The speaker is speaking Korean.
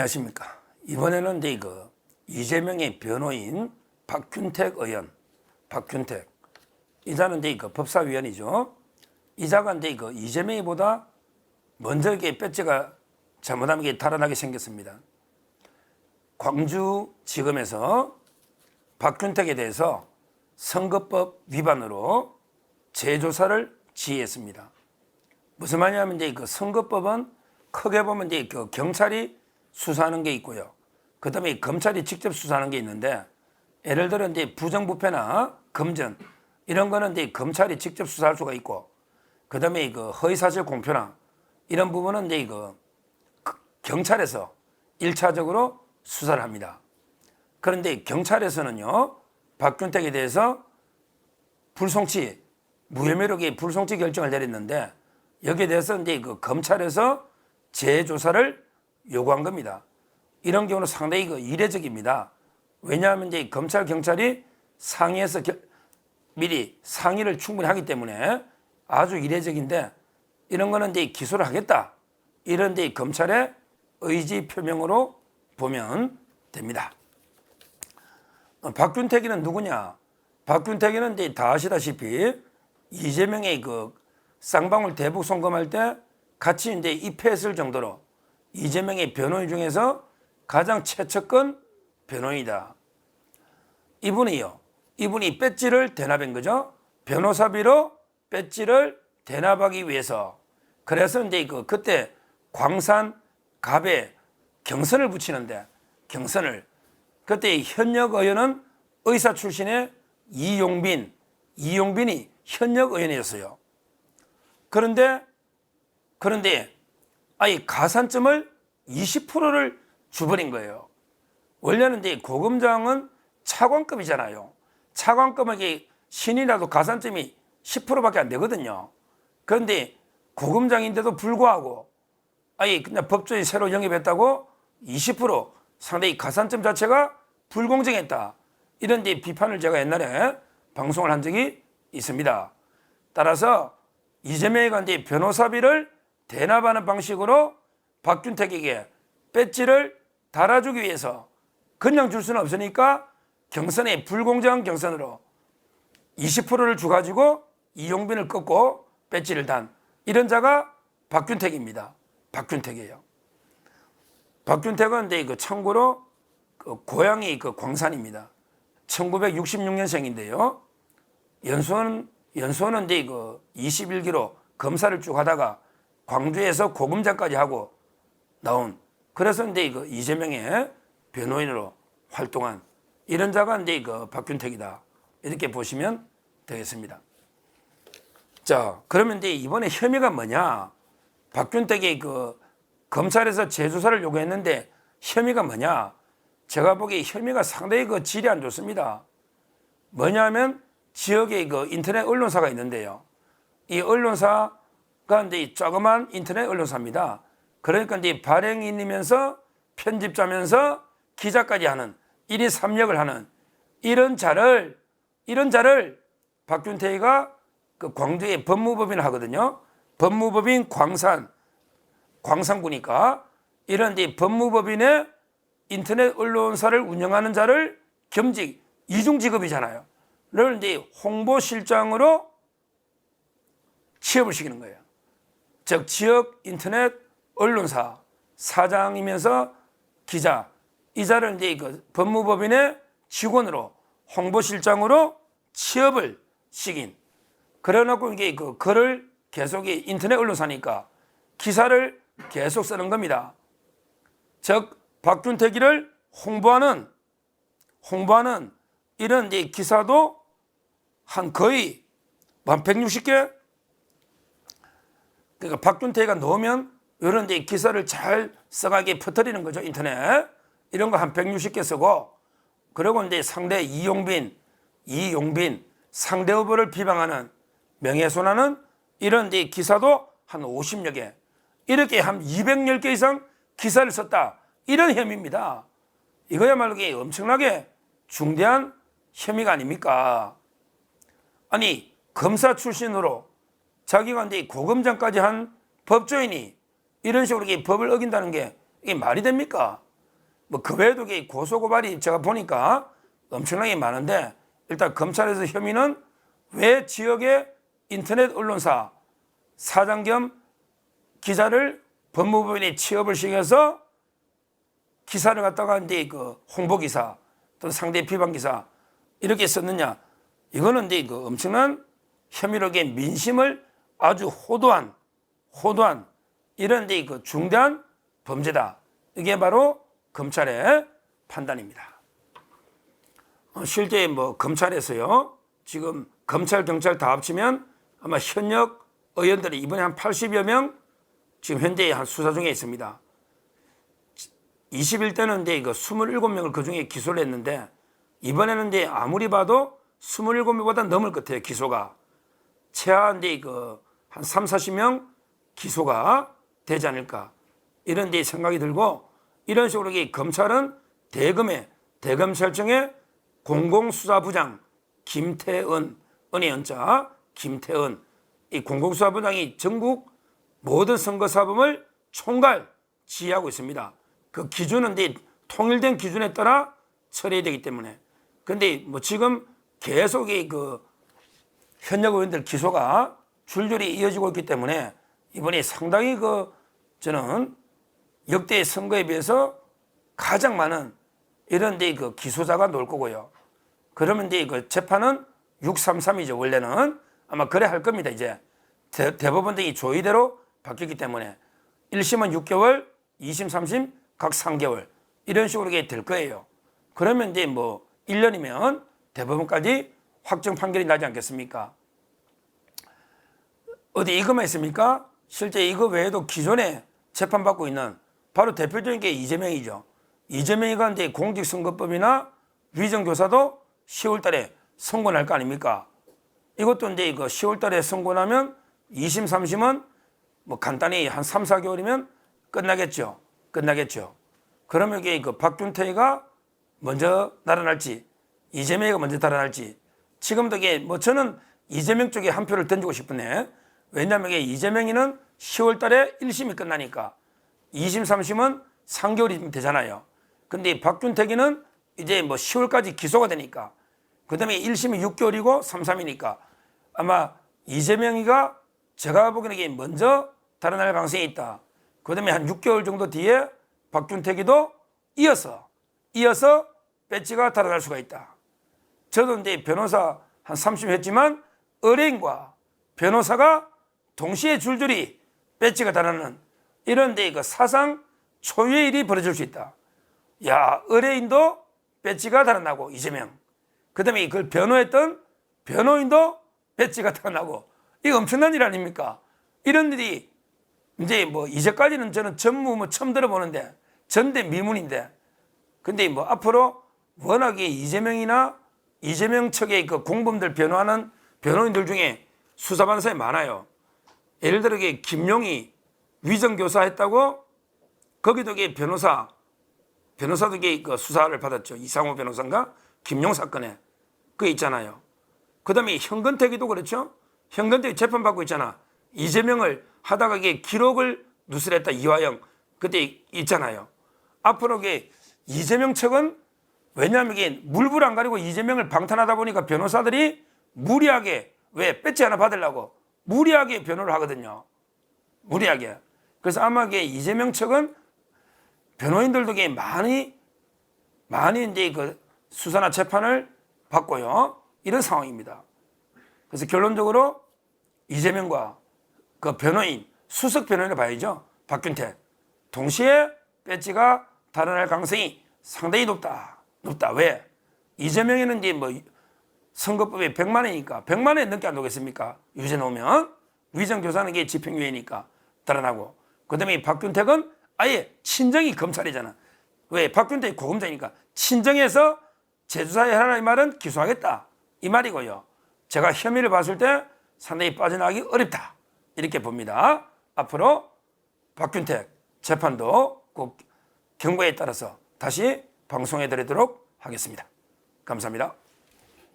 안녕하십니까. 이번에는 이거 이재명의 변호인 박균택 의원, 박균택 이자는 이거 법사위원이죠. 이자가 이거 이재명이보다 먼저 이게 배지가 잘못하면 이게 달아나게 생겼습니다. 광주지검에서 박균택에 대해서 선거법 위반으로 재조사를 지휘했습니다. 무슨 말이냐면 이제 그 선거법은 크게 보면 이제 그 경찰이 수사하는 게 있고요. 그 다음에 검찰이 직접 수사하는 게 있는데, 예를 들어 이제 부정부패나 금전 이런 거는 이제 검찰이 직접 수사할 수가 있고, 그 다음에 그 허위사실 공표나 이런 부분은 이제 그 경찰에서 1차적으로 수사를 합니다. 그런데 경찰에서는요, 박균택에 대해서 불송치, 무혐의력의 불송치 결정을 내렸는데, 여기에 대해서 이제 그 검찰에서 재조사를 요구한 겁니다. 이런 경우는 상당히 이례적입니다. 왜냐하면 이제 검찰, 경찰이 상의해서 미리 상의를 충분히 하기 때문에 아주 이례적인데, 이런 거는 이제 기소를 하겠다, 이런 이제 검찰의 의지 표명으로 보면 됩니다. 박균택이는 누구냐? 박균택이는 이제 다 아시다시피 이재명의 그 쌍방울 대북 송금할 때 같이 이제 입회했을 정도로 이재명의 변호인 중에서 가장 최측근 변호인이다. 이분이 배지를 대납한 거죠. 변호사비로 배지를 대납하기 위해서. 그래서 이제 그때 광산 갑에 경선을 붙이는데, 경선을 그때 현역 의원은 의사 출신의 이용빈이 현역 의원이었어요. 그런데 아예 가산점을 20%를 줘버린 거예요. 원래는 이제 고검장은 차관급이잖아요. 차관급에게 신이라도 가산점이 10%밖에 안 되거든요. 그런데 고검장인데도 불구하고 아예 그냥 법조인 새로 영입했다고 20% 상당히 가산점 자체가 불공정했다, 이런 이제 비판을 제가 옛날에 방송을 한 적이 있습니다. 따라서 이재명이가 이제 변호사비를 대납하는 방식으로 박균택에게 배지를 달아주기 위해서 그냥 줄 수는 없으니까 경선의 불공정한 경선으로 20%를 줘가지고 이용빈을 꺾고 배지를 단, 이런 자가 박균택입니다. 박균택이에요. 박균택은 이제 참고로 고향이 광산입니다. 1966년생인데요. 연수원은 이제 21기로 검사를 쭉 하다가 광주에서 고검장까지 하고 나온, 그래서 이제 이재명의 변호인으로 활동한 이런 자가 이제 박균택이다, 이렇게 보시면 되겠습니다. 자, 그러면 이제 이번에 혐의가 뭐냐? 박균택이 검찰에서 재조사를 요구했는데 혐의가 뭐냐? 제가 보기에 혐의가 상당히 질이 안 좋습니다. 뭐냐면 지역에 인터넷 언론사가 있는데요. 이 언론사가 이제 조그만 인터넷 언론사입니다. 그러니까 이제 발행인이면서 편집자면서 기자까지 하는 1인 3역을 하는 이런 자를 박균택이가 광주의 법무법인을 하거든요. 법무법인 광산구니까 이런 이제 법무법인의 인터넷 언론사를 운영하는 자를 겸직 이중직업이잖아요. 를 이제 홍보실장으로 취업을 시키는 거예요. 즉 지역 인터넷 언론사 사장이면서 기자, 이 자를 이제 법무법인의 직원으로 홍보실장으로 취업을 시킨. 그래놓고 이게 글을 계속 인터넷 언론사니까 기사를 계속 쓰는 겁니다. 즉 박균택이를 홍보하는 이런 이제 기사도 한 거의 한 160개. 그러니까 박균택이가 넣으면 이런 이제 기사를 잘 써가게 퍼뜨리는 거죠. 인터넷 이런 거 한 160개 쓰고, 그리고 이제 상대 이용빈 상대 후보를 비방하는, 명예훼손하는 이런 이제 기사도 한 50여 개, 이렇게 한 210개 이상 기사를 썼다, 이런 혐의입니다. 이거야말로 엄청나게 중대한 혐의가 아닙니까? 아니, 검사 출신으로 자기가 이제 고검장까지 한 법조인이 이런 식으로 법을 어긴다는 게 이게 말이 됩니까? 뭐 그 외에도 고소고발이 제가 보니까 엄청나게 많은데, 일단 검찰에서 혐의는 왜 지역의 인터넷 언론사 사장 겸 기자를 법무부인이 취업을 시켜서 기사를 갖다가 이제 그 홍보기사 또는 상대 비판기사 이렇게 썼느냐. 이거는 이제 그 엄청난 혐의로 민심을 아주 호도한 이런 이제 그 중대한 범죄다. 이게 바로 검찰의 판단입니다. 실제 뭐 검찰에서요, 지금 검찰, 경찰 다 합치면 아마 현역 의원들이 이번에 한 80여 명 지금 현재 한 수사 중에 있습니다. 21대는 이제 그 27명을 그 중에 기소를 했는데, 이번에는 이제 아무리 봐도 27명보다 넘을 것 같아요, 기소가. 최하 이제 그 한 3, 40명 기소가 되지 않을까. 이런 이제 생각이 들고, 이런 식으로 검찰은 대검찰청의 공공수사부장 김태은, 은의 연자 김태은, 이 공공수사부장이 전국 모든 선거사범을 총괄 지휘하고 있습니다. 그 기준은 이제 통일된 기준에 따라 처리되기 때문에. 그런데 뭐 지금 계속 그 현역 의원들 기소가 줄줄이 이어지고 있기 때문에 이번에 상당히 저는 역대 선거에 비해서 가장 많은 이런 데 그 기소자가 나올 거고요. 그러면 이제 그 재판은 633이죠. 원래는 아마 그래 할 겁니다. 이제 대법원들이 조의대로 바뀌기 때문에 1심은 6개월, 2심, 3심 각 3개월 이런 식으로 될 거예요. 그러면 이제 뭐 1년이면 대법원까지 확정 판결이 나지 않겠습니까? 어디 이것만 있습니까? 실제 이거 외에도 기존에 재판받고 있는 바로 대표적인 게 이재명이죠. 이재명이가 이제 공직선거법이나 위정교사도 10월 달에 선고날 거 아닙니까? 이것도 이제 이거 10월 달에 선고나면 2심, 3심은 뭐 간단히 한 3, 4개월이면 끝나겠죠. 그러면 이게 그 박균태가 먼저 날아날지, 이재명이가 먼저 달아날지. 지금도 이게 뭐 저는 이재명 쪽에 한 표를 던지고 싶네. 왜냐하면 이재명이는 10월 달에 1심이 끝나니까 2심, 3심은 3개월이 되잖아요. 근데 박균태기는 이제 뭐 10월까지 기소가 되니까, 그 다음에 1심이 6개월이고 3, 3이니까 아마 이재명이가 제가 보기에는 이게 먼저 달아날 가능성이 있다. 그 다음에 한 6개월 정도 뒤에 박균태기도 이어서 배지가 달아날 수가 있다. 저도 이제 변호사 한 30년 했지만 의뢰인과 변호사가 동시에 줄줄이 배지가 달아나는 이런 데 그 사상 초유의 일이 벌어질 수 있다. 야, 의뢰인도 배지가 달아나고 이재명. 그 다음에 그걸 변호했던 변호인도 배지가 달아나고, 이거 엄청난 일 아닙니까? 이런 일이 이제 뭐 이제까지는 저는 전무 뭐 처음 들어보는데 전대미문인데, 근데 뭐 앞으로 워낙에 이재명이나 이재명 측의 그 공범들 변호하는 변호인들 중에 수사반사에 많아요. 예를 들어 김용이 위정교사 했다고 거기도 변호사도 그 수사를 받았죠. 이상호 변호사인가? 김용 사건에. 그게 있잖아요. 그 다음에 현근택이도 그렇죠. 현근택이 재판받고 있잖아. 이재명을 하다가 이게 기록을 누설했다. 이화영. 그때 있잖아요. 앞으로 이재명 측은, 왜냐하면 이게 물불 안 가리고 이재명을 방탄하다 보니까 변호사들이 무리하게, 왜 배지 하나 받으려고 무리하게 변호를 하거든요. 무리하게. 그래서 아마 이재명 측은 변호인들도 많이 이제 그 수사나 재판을 받고요. 이런 상황입니다. 그래서 결론적으로 이재명과 그 변호인, 수석 변호인을 봐야죠. 박균태. 동시에 배지가 달아날 가능성이 상당히 높다. 왜? 이재명에는 이제 뭐 선거법에 100만 원이니까 100만 원 넘게 안 오겠습니까? 유죄 나오면. 위정교사는 게 집행유예니까 달아나고. 그 다음에 박균택은 아예 친정이 검찰이잖아. 왜? 박균택이 고검장이니까 친정에서 재조사에 하라 이 말은 기소하겠다. 이 말이고요. 제가 혐의를 봤을 때 상당히 빠져나가기 어렵다. 이렇게 봅니다. 앞으로 박균택 재판도 꼭 경과에 따라서 다시 방송해 드리도록 하겠습니다. 감사합니다.